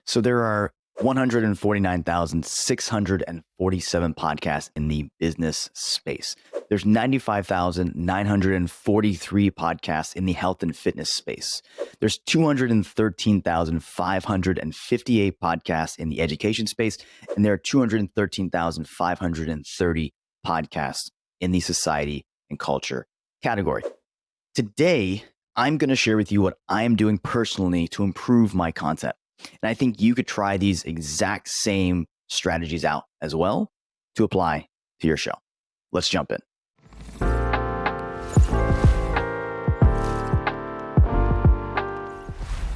So there are 149,647 podcasts in the business space. There's 95,943 podcasts in the health and fitness space. There's 213,558 podcasts in the education space, and there are 213,530 podcasts in the society and culture category. Today, I'm going to share with you what I'm doing personally to improve my content. And I think you could try these exact same strategies out as well to apply to your show. Let's jump in.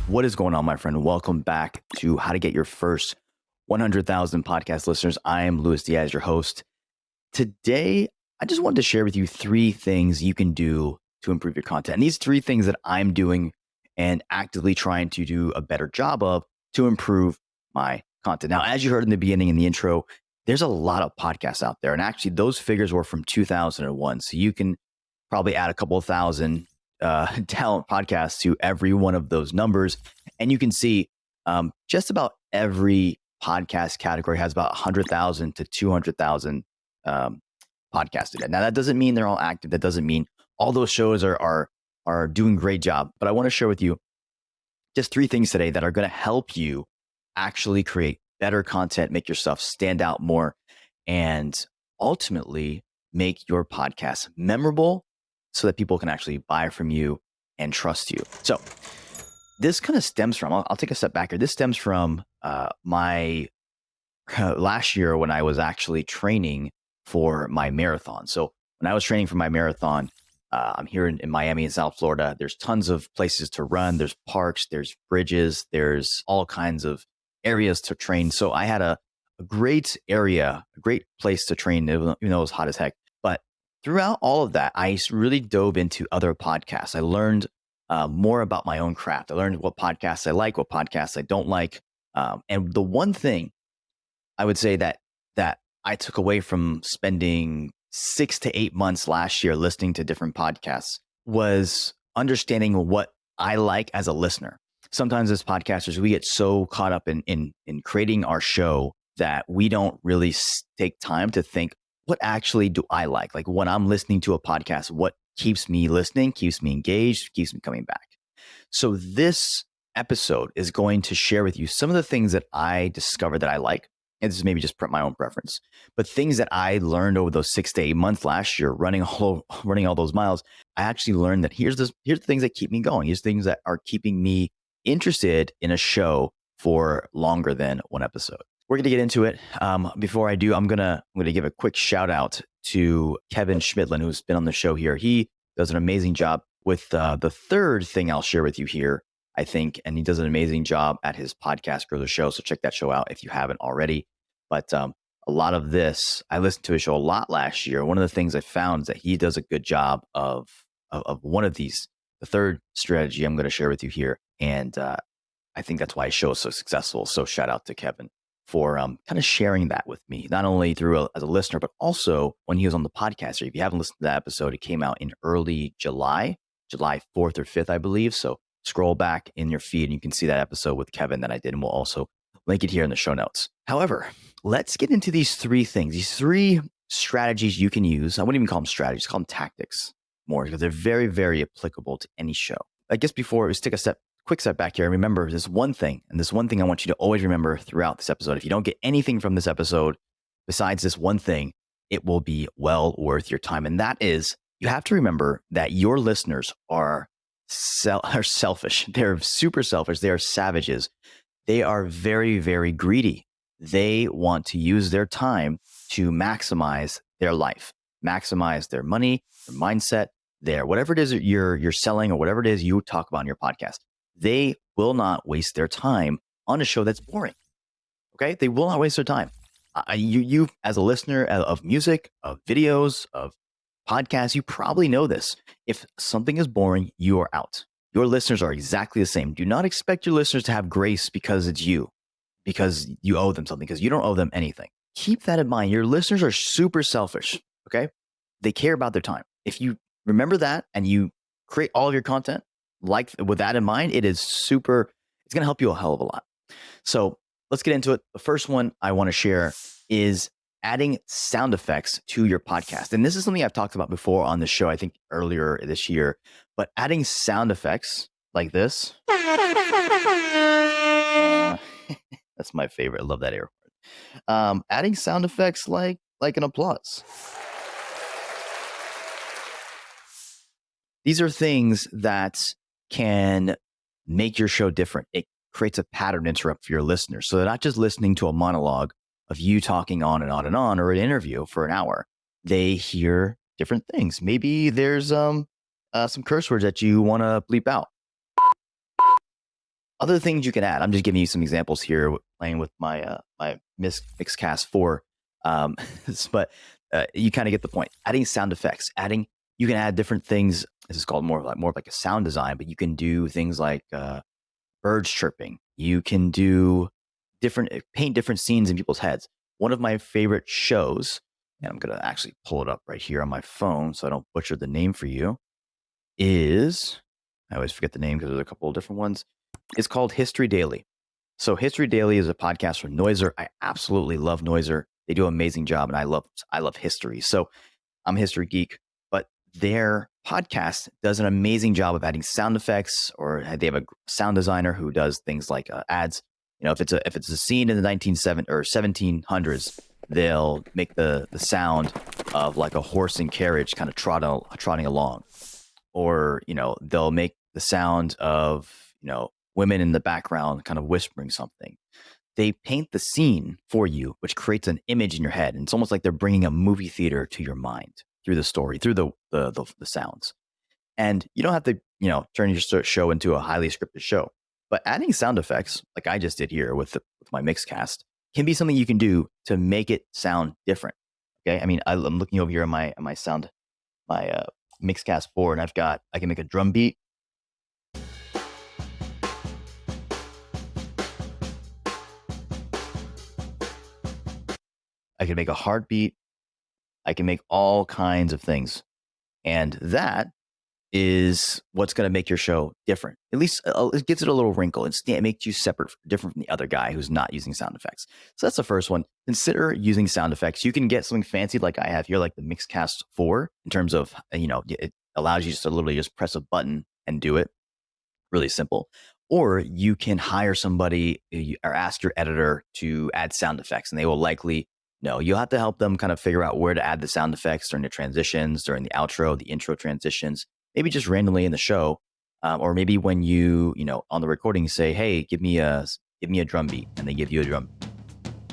What is going on, my friend? Welcome back to How to Get Your First 100,000 Podcast Listeners. I am Luis Diaz, your host. Today, I just wanted to share with you 3 things you can do to improve your content. And these 3 things that I'm doing and actively trying to do a better job of to improve my content. Now, as you heard in the beginning in the intro, there's a lot of podcasts out there. And actually, those figures were from 2001. So you can probably add a couple of thousand talent podcasts to every one of those numbers. And you can see just about every podcast category has about 100,000 to 200,000 podcasts today. Now, that doesn't mean they're all active. That doesn't mean all those shows are doing a great job. But I want to share with you just 3 things today that are going to help you actually create better content, make yourself stand out more, and ultimately make your podcast memorable so that people can actually buy from you and trust you. So this kind of stems from, I'll take a step back here. This stems from my last year when I was actually training for my marathon. So when I was training for my marathon, I'm here in Miami in South Florida. There's tons of places to run. There's parks, there's bridges, there's all kinds of areas to train. So I had a great area, a great place to train, even though it was hot as heck. But throughout all of that, I really dove into other podcasts. I learned more about my own craft. I learned what podcasts I like, what podcasts I don't like. And the one thing I would say that I took away from spending 6 to 8 months last year listening to different podcasts was understanding what I like as a listener. Sometimes as podcasters, we get so caught up in creating our show that we don't really take time to think, what actually do I like? Like when I'm listening to a podcast, what keeps me listening, keeps me engaged, keeps me coming back. So this episode is going to share with you some of the things that I discovered that I like. And this is maybe just my own preference, but things that I learned over those 6 to 8 months last year, running all those miles, I actually learned that here's the things that keep me going. Here's things that are keeping me interested in a show for longer than one episode. We're going to get into it. Before I do, I'm going to give a quick shout out to Kevin Schmidlin, who's been on the show here. He does an amazing job with the third thing I'll share with you here, I think, and he does an amazing job at his podcast, Grow the Show. So check that show out if you haven't already. But a lot of this, I listened to his show a lot last year. One of the things I found is that he does a good job of one of these, the third strategy I'm going to share with you here. And I think that's why his show is so successful. So shout out to Kevin for kind of sharing that with me, not only as a listener, but also when he was on the podcast. If you haven't listened to that episode, it came out in early July 4th or 5th, I believe. So scroll back in your feed and you can see that episode with Kevin that I did. And we'll also link it here in the show notes. However, let's get into these 3 things, these 3 strategies you can use. I wouldn't even call them strategies, call them tactics more because they're very, very applicable to any show. I guess before, let's take a quick step back here. Remember this one thing, and this one thing I want you to always remember throughout this episode. If you don't get anything from this episode besides this one thing, it will be well worth your time. And that is, you have to remember that your listeners are selfish. They're super selfish. They are savages. They are very, very greedy. They want to use their time to maximize their life, maximize their money, their mindset, their whatever it is that you're selling or whatever it is you talk about in your podcast. They will not waste their time on a show that's boring. Okay, they will not waste their time. You as a listener of music, of videos, of podcasts, you probably know this. If something is boring, you are out. Your listeners are exactly the same. Do not expect your listeners to have grace because it's you, because you owe them something, because you don't owe them anything. Keep that in mind. Your listeners are super selfish, okay? They care about their time. If you remember that and you create all of your content like with that in mind, it's going to help you a hell of a lot. So let's get into it. The first one I want to share is adding sound effects to your podcast. And this is something I've talked about before on the show, I think earlier this year, but adding sound effects like this. That's my favorite. I love that air horn. Adding sound effects like an applause. These are things that can make your show different. It creates a pattern interrupt for your listeners. So they're not just listening to a monologue of you talking on and on and on, or an interview for an hour. They hear different things. Maybe there's some curse words that you want to bleep out. Other things you can add. I'm just giving you some examples here, playing with my my Mixcast 4. But you kind of get the point. Adding sound effects. You can add different things. This is called more of like a sound design, but you can do things like birds chirping. You can do paint different scenes in people's heads. One of my favorite shows, and I'm going to actually pull it up right here on my phone so I don't butcher the name for you, I always forget the name because there's a couple of different ones. It's called History Daily. So History Daily is a podcast from Noiser. I absolutely love Noiser. They do an amazing job, and I love history. So I'm a history geek, but their podcast does an amazing job of adding sound effects, or they have a sound designer who does things like ads. If it's a scene in the 1970s or 1700s, they'll make the sound of like a horse and carriage kind of trotting along, or they'll make the sound of women in the background kind of whispering something. They paint the scene for you, which creates an image in your head, and it's almost like they're bringing a movie theater to your mind through the story, through the sounds. And you don't have to turn your show into a highly scripted show, but adding sound effects like I just did here with my Mixcast can be something you can do to make it sound different. Okay, I mean, I'm looking over here on my Mixcast 4, and I can make a drum beat. I can make a heartbeat. I can make all kinds of things. And that is what's going to make your show different. At least it gives it a little wrinkle. It makes you different from the other guy who's not using sound effects. So that's the first one. Consider using sound effects. You can get something fancy like I have here, like the Mixcast 4, in terms of, it allows you just to literally just press a button and do it. Really simple. Or you can hire somebody or ask your editor to add sound effects, and they will likely know. You'll have to help them kind of figure out where to add the sound effects during the transitions, during the outro, the intro transitions, maybe just randomly in the show. Or maybe when you on the recording say, hey, give me a drum beat, and they give you a drum.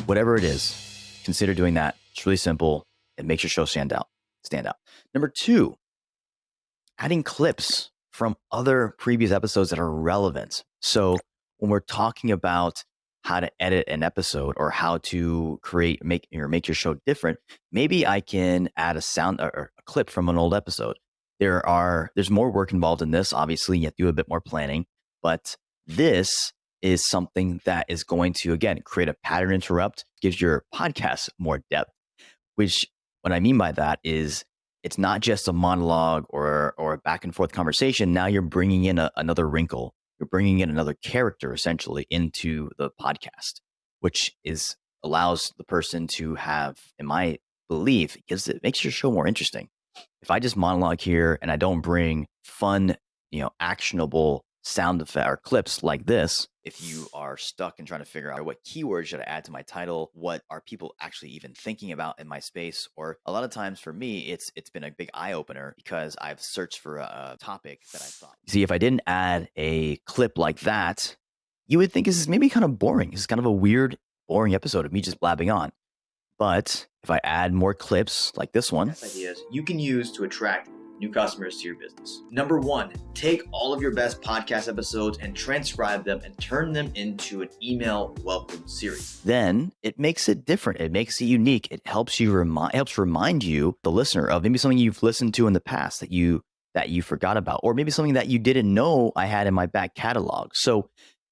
Whatever it is, consider doing that. It's really simple. It makes your show stand out. Number 2, adding clips from other previous episodes that are relevant. So when we're talking about how to edit an episode or how to make your show different, maybe I can add a sound or a clip from an old episode. There's more work involved in this. Obviously, you have to do a bit more planning, but this is something that is going to, again, create a pattern interrupt, gives your podcast more depth, which what I mean by that is it's not just a monologue or a back and forth conversation. Now you're bringing in another wrinkle. You're bringing in another character essentially into the podcast, which allows the person to have, in my belief, because it makes your show more interesting. If I just monologue here and I don't bring fun, actionable sound effect or clips like this, if you are stuck and trying to figure out what keywords should I add to my title, what are people actually even thinking about in my space, or a lot of times for me, it's been a big eye opener because I've searched for a topic that I thought. See, if I didn't add a clip like that, you would think this is maybe kind of boring. This is kind of a weird, boring episode of me just blabbing on. But if I add more clips like this one, ideas you can use to attract new customers to your business. Number 1, take all of your best podcast episodes and transcribe them and turn them into an email welcome series. Then it makes it different. It makes it unique. It helps remind you, the listener, of maybe something you've listened to in the past that you forgot about, or maybe something that you didn't know I had in my back catalog. So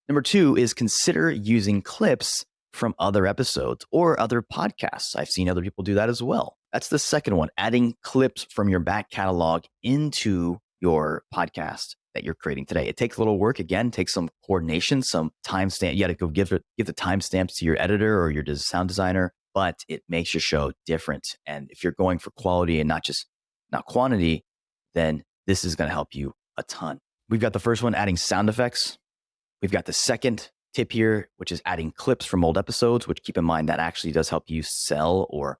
number 2 is consider using clips from other episodes or other podcasts. I've seen other people do that as well. That's the second one, adding clips from your back catalog into your podcast that you're creating today. It takes a little work. Again, takes some coordination, some timestamp. You got to go give the timestamps to your editor or your sound designer, but it makes your show different. And if you're going for quality and not quantity, then this is going to help you a ton. We've got the first one, adding sound effects. We've got the second tip here, which is adding clips from old episodes, which keep in mind that actually does help you sell or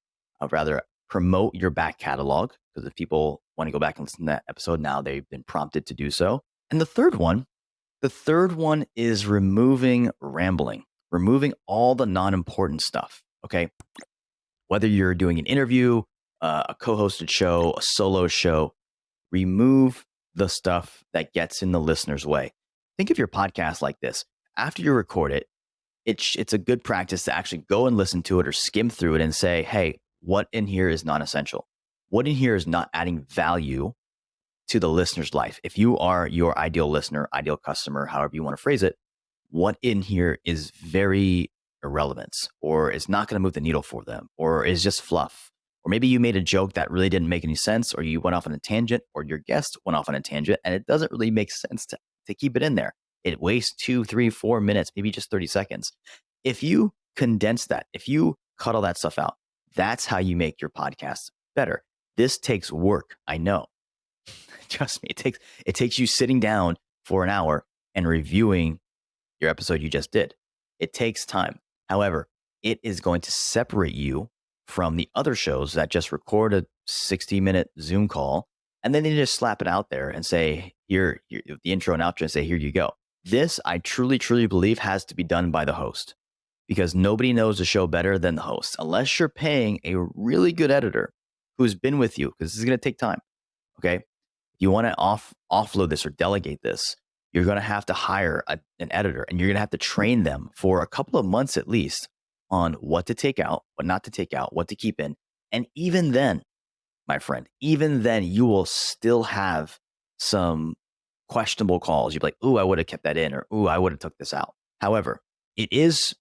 rather promote your back catalog. Because if people want to go back and listen to that episode now, they've been prompted to do so. And the third one is removing rambling, removing all the non-important stuff. Okay. Whether you're doing an interview, a co-hosted show, a solo show, remove the stuff that gets in the listener's way. Think of your podcast like this. After you record it, it's a good practice to actually go and listen to it or skim through it and say, hey, what in here is non-essential? What in here is not adding value to the listener's life? If you are your ideal listener, ideal customer, however you want to phrase it, what in here is very irrelevant or is not going to move the needle for them or is just fluff? Or maybe you made a joke that really didn't make any sense, or you went off on a tangent, or your guest went off on a tangent, and it doesn't really make sense to keep it in there. It wastes 2, 3, 4 minutes, maybe just 30 seconds. If you condense that, if you cut all that stuff out, that's how you make your podcast better. This takes work, I know. Trust me, it takes you sitting down for an hour and reviewing your episode you just did. It takes time. However, it is going to separate you from the other shows that just record a 60-minute Zoom call and then they just slap it out there and say, here, the intro and outro, and say, here you go. This, I truly, truly believe, has to be done by the host because nobody knows the show better than the host, unless you're paying a really good editor who's been with you, because this is going to take time. Okay. If you want to offload this or delegate this, you're going to have to hire an editor and you're going to have to train them for a couple of months at least on what to take out, what not to take out, what to keep in. And even then, my friend, even then you will still have some questionable calls. You'll be like, ooh, I would have kept that in, or ooh, I would have took this out. However, it is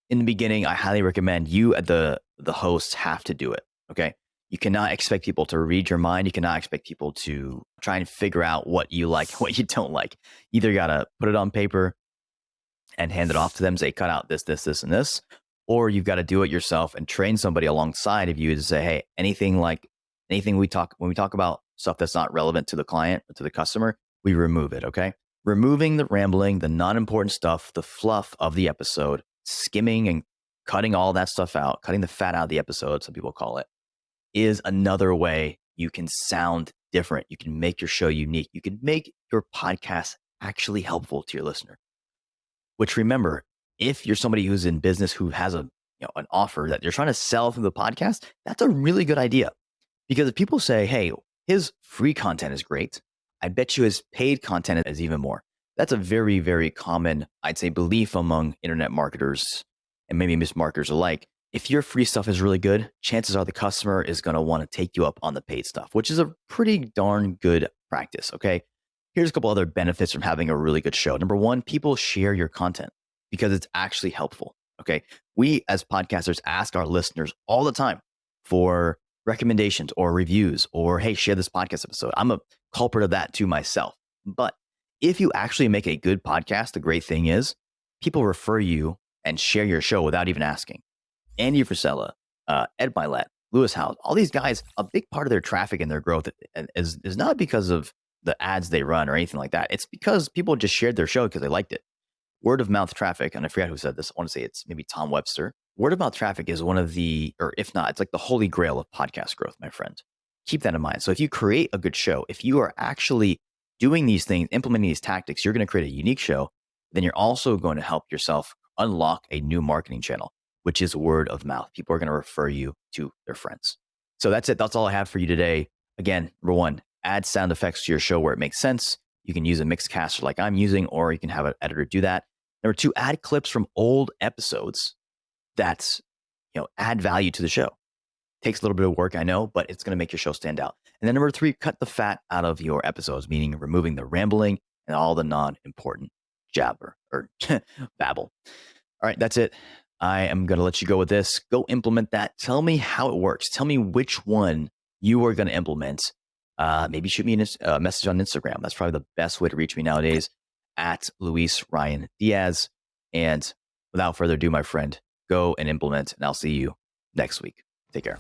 in the beginning, I highly recommend you, the hosts, have to do it. Okay. You cannot expect people to read your mind. You cannot expect people to try and figure out what you like, what you don't like. Either you got to put it on paper and hand it off to them, say, cut out this, this, this, and this, or you've got to do it yourself and train somebody alongside of you to say, hey, anything when we talk about stuff that's not relevant to the client or to the customer, we remove it. Okay. Removing the rambling, the non-important stuff, the fluff of the episode, skimming and cutting all that stuff out, cutting the fat out of the episode, some people call it, is another way you can sound different. You can make your show unique. You can make your podcast actually helpful to your listener. Which, remember, if you're somebody who's in business who has an offer that you're trying to sell through the podcast, that's a really good idea. Because if people say, hey, his free content is great, I bet you his paid content is even more. That's a very, very common, I'd say, belief among internet marketers and maybe mismarketers alike. If your free stuff is really good, chances are the customer is going to want to take you up on the paid stuff, which is a pretty darn good practice. Okay. Here's a couple other benefits from having a really good show. Number one, people share your content because it's actually helpful. Okay. We as podcasters ask our listeners all the time for recommendations or reviews or, hey, share this podcast episode. I'm a culprit of that too myself. But if you actually make a good podcast, the great thing is people refer you and share your show without even asking. Andy Frisella, Ed Milet, Lewis Howes, all these guys, a big part of their traffic and their growth is not because of the ads they run or anything like that. It's because people just shared their show because they liked it. Word of mouth traffic, and I forget who said this. I want to say it's maybe Tom Webster. Word of mouth traffic is one of the, or if not, it's like the holy grail of podcast growth, my friend. Keep that in mind. So if you create a good show, if you are actually doing these things, implementing these tactics, you're going to create a unique show. Then you're also going to help yourself unlock a new marketing channel, which is word of mouth. People are going to refer you to their friends. So that's it. That's all I have for you today. Again, number one, add sound effects to your show where it makes sense. You can use a mixed caster like I'm using, or you can have an editor do that. Number two, add clips from old episodes that add value to the show. Takes a little bit of work, I know, but it's going to make your show stand out. And then number three, cut the fat out of your episodes, meaning removing the rambling and all the non-important jabber or babble. All right, that's it. I am going to let you go with this. Go implement that. Tell me how it works. Tell me which one you are going to implement maybe shoot me a message on Instagram. That's probably the best way to reach me nowadays, at Luis Ryan Diaz. And without further ado, my friend, go and implement, and I'll see you next week. Take care.